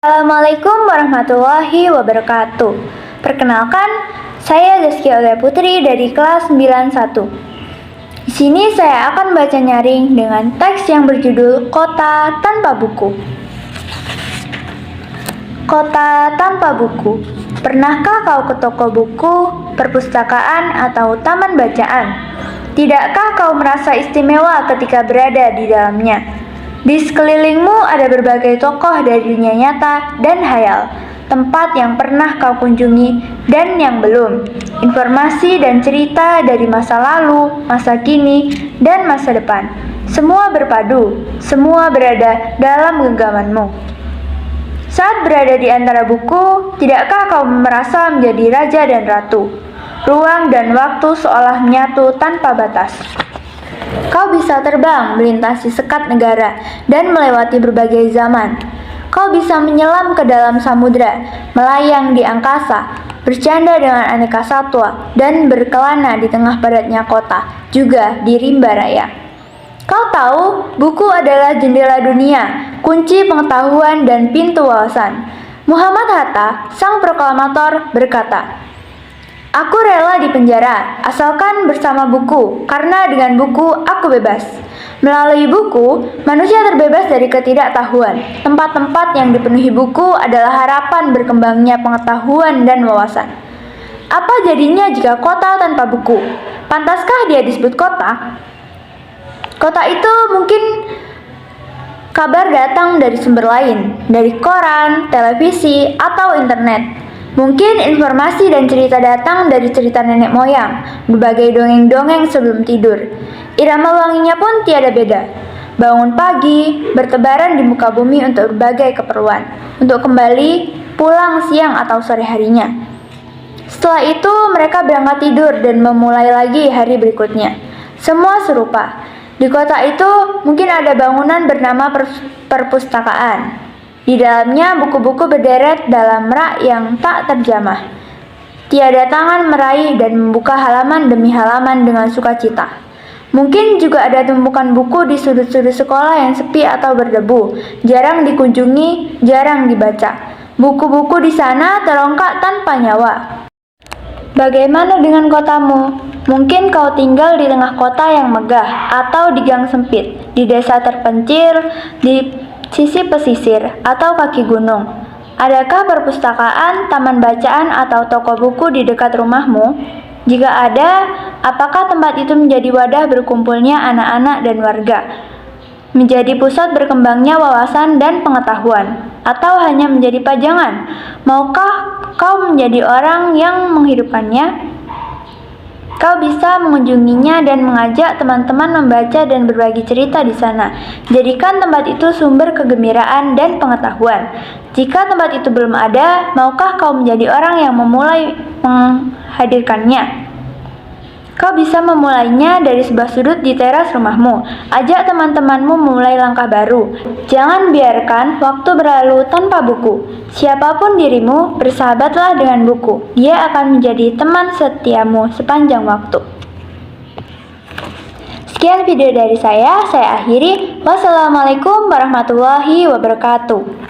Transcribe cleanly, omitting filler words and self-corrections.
Assalamualaikum warahmatullahi wabarakatuh. Perkenalkan, saya Zaskia Aulia Putri dari kelas 91. Di sini saya akan baca nyaring dengan teks yang berjudul Kota Tanpa Buku. Kota tanpa buku. Pernahkah kau ke toko buku, perpustakaan, atau taman bacaan? Tidakkah kau merasa istimewa ketika berada di dalamnya? Di sekelilingmu ada berbagai tokoh dari dunia nyata dan hayal, tempat yang pernah kau kunjungi dan yang belum, informasi dan cerita dari masa lalu, masa kini, dan masa depan. Semua berpadu, semua berada dalam genggamanmu. Saat berada di antara buku, tidakkah kau merasa menjadi raja dan ratu? Ruang dan waktu seolah menyatu tanpa batas. Kau bisa terbang melintasi sekat negara dan melewati berbagai zaman. Kau bisa menyelam ke dalam samudra, melayang di angkasa, bercanda dengan aneka satwa, dan berkelana di tengah padatnya kota, juga di rimba raya. Kau tahu, buku adalah jendela dunia, kunci pengetahuan dan pintu wawasan. Muhammad Hatta, sang proklamator, berkata, "Aku rela di penjara, asalkan bersama buku, karena dengan buku aku bebas." Melalui buku, manusia terbebas dari ketidaktahuan. Tempat-tempat yang dipenuhi buku adalah harapan berkembangnya pengetahuan dan wawasan. Apa jadinya jika kota tanpa buku? Pantaskah dia disebut kota? Kota itu mungkin kabar datang dari sumber lain, dari koran, televisi, atau internet. Mungkin informasi dan cerita datang dari cerita nenek moyang, berbagai dongeng-dongeng sebelum tidur. Irama wanginya pun tiada beda. Bangun pagi, bertebaran di muka bumi untuk berbagai keperluan, untuk kembali pulang siang atau sore harinya. Setelah itu mereka berangkat tidur dan memulai lagi hari berikutnya. Semua serupa. Di kota itu mungkin ada bangunan bernama perpustakaan. Di dalamnya buku-buku berderet dalam rak yang tak terjamah. Tiada tangan meraih dan membuka halaman demi halaman dengan sukacita. Mungkin juga ada tumpukan buku di sudut-sudut sekolah yang sepi atau berdebu, jarang dikunjungi, jarang dibaca. Buku-buku di sana terongkak tanpa nyawa. Bagaimana dengan kotamu? Mungkin kau tinggal di tengah kota yang megah, atau di gang sempit, di desa terpencil, di sisi pesisir, atau kaki gunung. Adakah perpustakaan, taman bacaan, atau toko buku di dekat rumahmu? Jika ada, apakah tempat itu menjadi wadah berkumpulnya anak-anak dan warga? Menjadi pusat berkembangnya wawasan dan pengetahuan? Atau hanya menjadi pajangan? Maukah kau menjadi orang yang menghidupkannya? Kau bisa mengunjunginya dan mengajak teman-teman membaca dan berbagi cerita di sana. Jadikan tempat itu sumber kegembiraan dan pengetahuan. Jika tempat itu belum ada, maukah kau menjadi orang yang memulai menghadirkannya? Kau bisa memulainya dari sebuah sudut di teras rumahmu. Ajak teman-temanmu memulai langkah baru. Jangan biarkan waktu berlalu tanpa buku. Siapapun dirimu, bersahabatlah dengan buku. Dia akan menjadi teman setiamu sepanjang waktu. Sekian video dari saya akhiri. Wassalamualaikum warahmatullahi wabarakatuh.